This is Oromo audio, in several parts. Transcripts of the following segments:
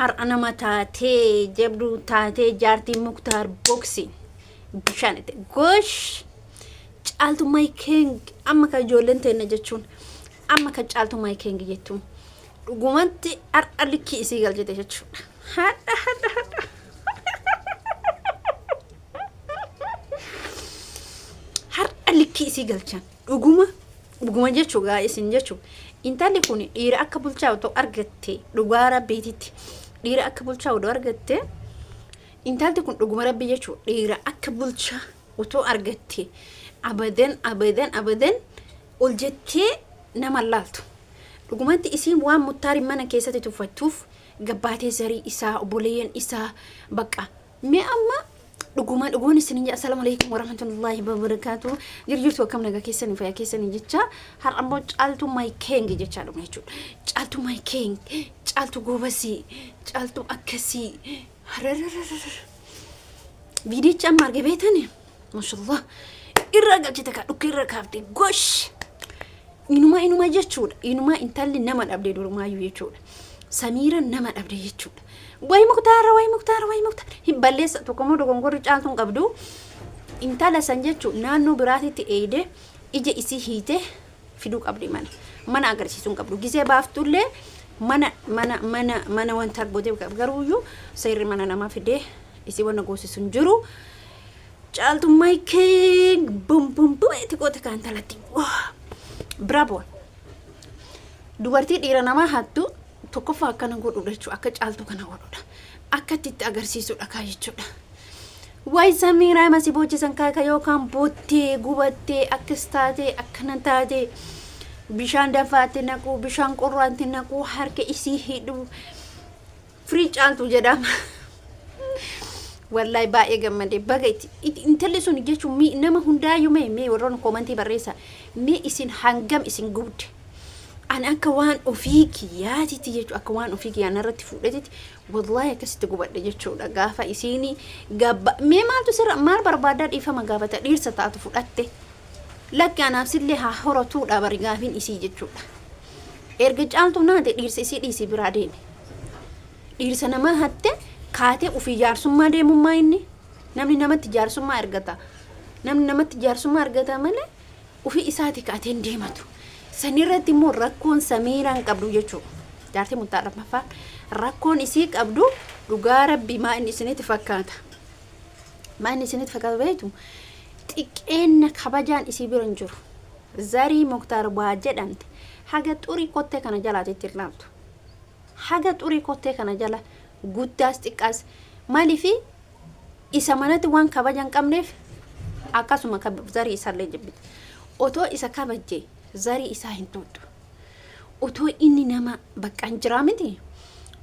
har ana mataatee jabduu taatee jaartii muktaar boksi bishaanite gosh caaltu my keng amma ka ijoolleen teenne jechuun amma ka caaltu my keng jettuun dhugumatti har'alikki isii galchite jechuudha hadha har'alikki isii galchan dhuguma jechuudha isin jechuudha intalli kun dhiira akka bulchaa otoo argatte dhugaa rabbiititti dhiira akka bulchaa otoo argatte intalli kun dhuguma rabbi jechuudha dhiira akka bulchaa otoo argatte abadan ol jettee nama laaltu dhugumatti isiin waan muttaari mana keessatti tuffattuuf gabbaatee zarii isaa oboleeyyan isaa baqa mee amma dhugumaan isin assalamu alaykum warahmatullahi wabarakatuh jirjirtu akkam nagaa keessanii fayyaa keessanii jecha har ammoo caaltu my keng jecha dhuma jechuudha caaltu my keng caaltu gobasii caaltu akkasii viidicha amma arge beetani mashallah irra galchite ka dhukee irra kaftee gosh inuma jechuudha inuma intalli nama dhabdee durumaayyuu jechuudha Samira nama dhabdee jechuudha way muktaar hibballeessa tokkomoo dogongorri caaltuun qabdu intala san jechuudha naannoo biraatitti eeyde ija isii hiite fiduu qabdi mana agarsiisuun qabdu gisee baaftullee mana wanta godee garuuyyuu seerri mana namaa fidee isii wanna goosisuun jiru caaltu my keng bum itti qote kan talatti bravo dubartii dhiira namaa hattu tokkoffaa akkana godhudha jechuudha akka caaltu kana godhudha akka itti agarsiisudha kaa jechuudha way Samira masi boochisan kaaka yookaan boottee gubattee akkas taatee akkana taatee bishaan dafaatti naquu bishaan qorraatti naquu harka isii hidhu free caaltu jedhama wallahi baay'ee gammadee bagaiti intalli sun jechuun nama hundaayyuu mee warroon koomantii barreessa mee isin hangam isin gubde an akka waan ofii kiyyaatitti jechuudha akka waan ofii kiyyaan irratti fudhatetti wallahi akkasitti gubadhe jechuudha gaafa isiini gabba mee maaltu sirra maal barbaadaa dhiifama gaafata dhirsa taatu fudhatte lakki anaaf sillee haa horatuudha bari gaafin isii jechuudha erga caaltu naate dhirsa isii dhiisii biraa deeme dhirsa nama hatte kaatee ofii jaarsummaa deemummaa inni namni namatti jaarsummaa argata malee ofii isaati kaateen deematu sanirratti immoo rakkoon Samiraan qabdu jechuudha jaartii muttaa lammaffaa rakkoon isii qabdu dhugaa rabbi maa inni isinitti fakkaata beektu xiqqeenna kabajaan isii bira hin jiru zarii muktaar waa jedhamte haga xurii kottee kana jalaatitti ilaaltu haga xurii kottee kana jala guddaas xiqqaas maaliifi isa manatti waan kabajan qabneef akkasuma zarii isaallee jibbite otoo isa kabajjee zarii isaa hin tuuttu otoo inni nama baqqaan jiraa miti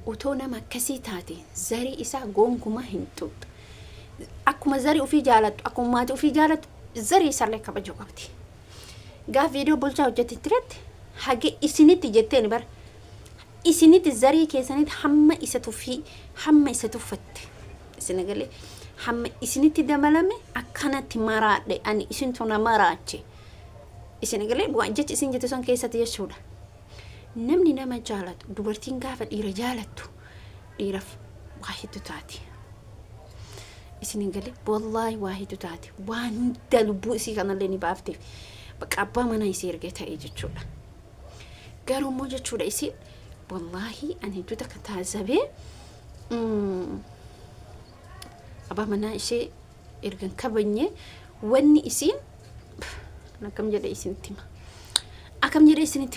otoo nama akkasii taate zarii isaa gonkumaa hin tuuttu akkuma zarii ofii jaalattu akkuma maatii ofii jaalattu zarii isaallee kabajuu qabdi gaaf viidiyoo bulchaa hojjettetti irratti hage isinitti jetteen bara isinitti zarii keessanitti hamma isa tuffatte isin galee hamma isinitti dabalame akkanatti maraadhe ani isintu na maraache isin galee waan jechi isin jette son keessatti jechuudha namni nama jaalatu dubartiin gaafa dhiira jaalattu dhiiraaf waa hedduu taati isin galee wallahi waa hedduu taati waan hunda lubbuu isii kanallee ni baafteef bakka abbaa mana isii ergee ta'e jechuudha garuu immoo jechuudha isin wallahi ani hedduu takka taasisabee abbaa manaa ishee ergan kabanye wanni isiin akam jedhe isinitti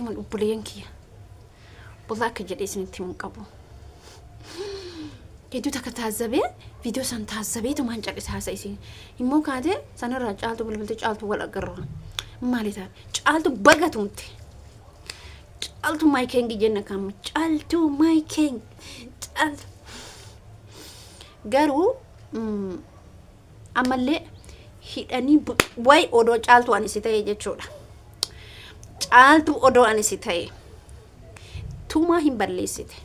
hima obboleeyyan kiyya wallahi akka jedhe isinitti himuun qabu hedduu takka taasisabee viidiyoo san taasisabeetu maan cadhe taasisa isiin immoo kaatee sanarraa caaltu bilbilte caaltu wal agarra maali taate caaltu bagatumte caaltu my keng jenna kama caaltu my keng caaltu garuu amallee hidhanii way odoo caaltu ani si ta'e jechuudha caaltu odoo ani si ta'e tumaa hin balleessite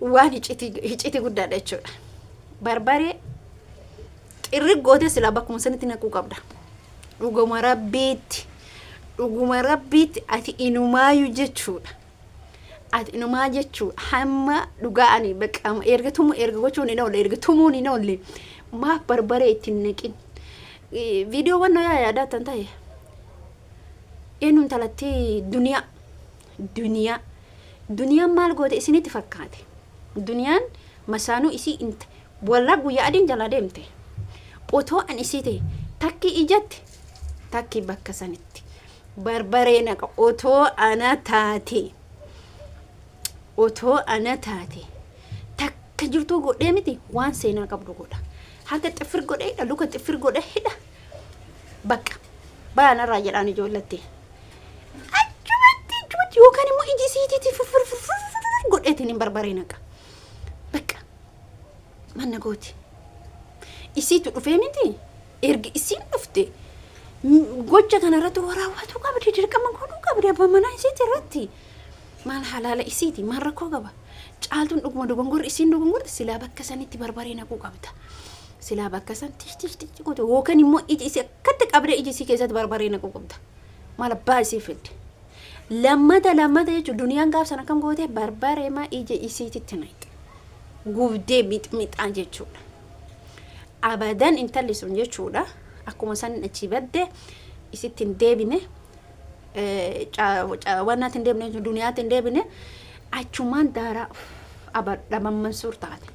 waan hiciti guddaadha jechuudha barbaree xirri goote sila bakkuma sanitti naquu qabda dhuguma rabbiitti ati inumaayu jechuudha ati namaa jechuu hamma dhugaani bakka ergatumu erga gochuun hin oolle ergatumuun hin oolle maaf barbaree ittiin naqin viidiyoo wannoo yaadaatan ta'e eenyuun talatti duniyaan maal goote isinitti fakkaate duniyaan masaanuu isii inte walla guyyaa adiin jalaa deemte otoo an isii ta'e takki ijatti takki bakka sanitti barbaree naqa otoo ana taate takka jirtuu godhee miti waan seenaa qabdu godha haga xifir godheedha luka xifir godheedha bakka baanarraa jedhaan ijoollatte achumatti yookaan immoo iji isiitiiti godheetiin hin barbaree naqa bakka manna gooti isiitu dhufee miti ergi isiin dhufte gocha kanarratti waraawwatu qabdi dirqama godhuu qabdi abbaa manaa isiiti irratti maal halaala isiiti maal rakkoo qaba caaltuun dhuguma dogongorri isiin dogongorti silaa bakka sanitti barbaree naquu qabda silaa bakka san tish goote yookaan immoo iji isii akkatti qabdee iji isii keessatti barbaree naquu qabda maal abbaa isii fedde lammata jechuun duniyaan gaaf sana kam goote barbaree maa ija isiititti naqxe gubdee mixmixaa jechuudha abadan intalli sun jechuudha akkuma san achi badde isitti hin deebine wannaatti hin deebine duniyaatti hin deebine achumaan daaraa abadda mammansuur taate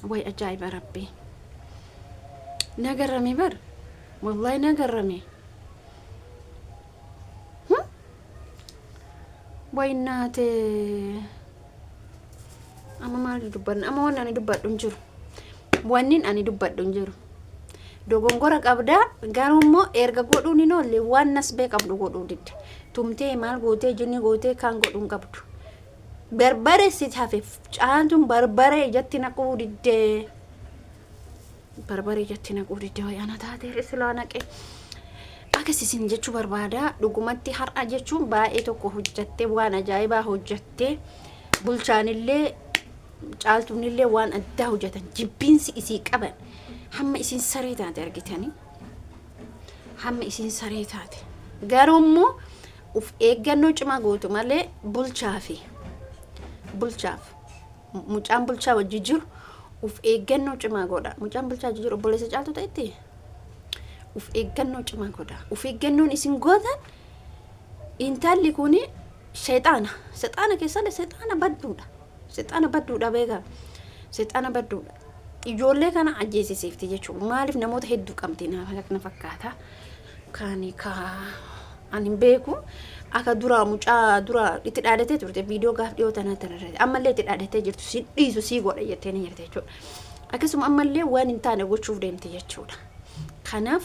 way ajaa'iba rabbii nagarrame bar wallahi nagarrame way naate amma maal dubbanna amma waan ani dubbadhu hin jiru wannin ani dubbadhu hin jiru dogongora qabda garummoo erga godhuun hin oolle waan nasbee qabdu godhuu didde tumtee maal gootee jinni gootee kaan godhuun qabdu barbare sit hafe caantuun barbare ijatti naquu didde way ana taatee islaa naqe akkasisin jechuu barbaada dhugumatti har'a jechuun baay'ee tokko hojjattee waan ajaa'ibaa hojjattee bulchaanillee caaltuunillee waan addaa hojjatan jibbiinsi isii qaban hamma isiin saree taate argitanii hamma isiin saree taate garummoo uf eeggannoo cimaa gootu malee bulchaaf mucaan bulchaa wajji jiru uf eeggannoo cimaa godha mucaan bulchaa jiru obboleessa caaltu ta'etti uf eeggannoo cimaa godha uf eeggannoon isin gootan intalli kun seexaana keessallee seexaana badduudha beeka seexaana badduudha ijoollee kana ajjeesisiifti jechuudha maaliif namoota hedduu qabdi na fakkaata kaani ani beeku akka mucaa dura itti dhaadhatee turte viidiyoo gaaf dhiyoo tanaa tararrate ammallee itti dhaadhatee jirtu si dhiisu si godha jettee ni jirte jechuudha akkasuma ammallee waan hin taane gochuuf deemte jechuudha kanaaf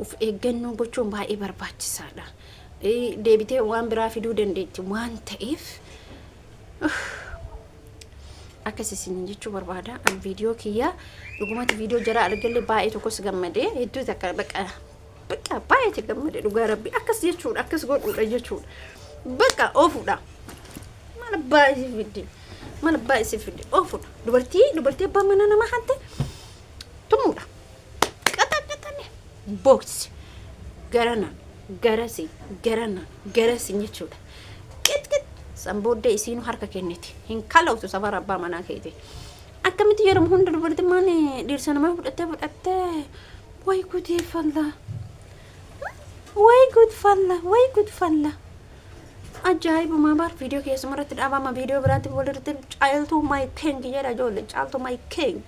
uf eeggannoo gochuun baay'ee barbaachisaadha deebitee waan biraa fiduu dandeetti waan ta'eef akkasisin jechuu barbaada an viidiyoo kiyya dhugumatti viidiyoo jara argalle baay'ee tokkos gammadee hedduu takka bakka baay'ee gammadee dhugaa rabbi akkas jechuudha akkas godhuudha jechuudha bakka ofuudha mala baay'ee fidde ofuudha dubartii abbaa mana namaa hatte tumuudha qaxaqaxane boksi garasi jechuudha samboodde isiin harka kenniti hin kalawtu safara abbaa manaa keete akkamitti yeroo hunda dubartii maani dhirsaa namaa fudhattee way good falla ajaa'ibuma bar viidiyoo keessuma irratti dhaabama viidiyoo biraatti walirratti caaltu my keng jedha ijoollee caaltu my keng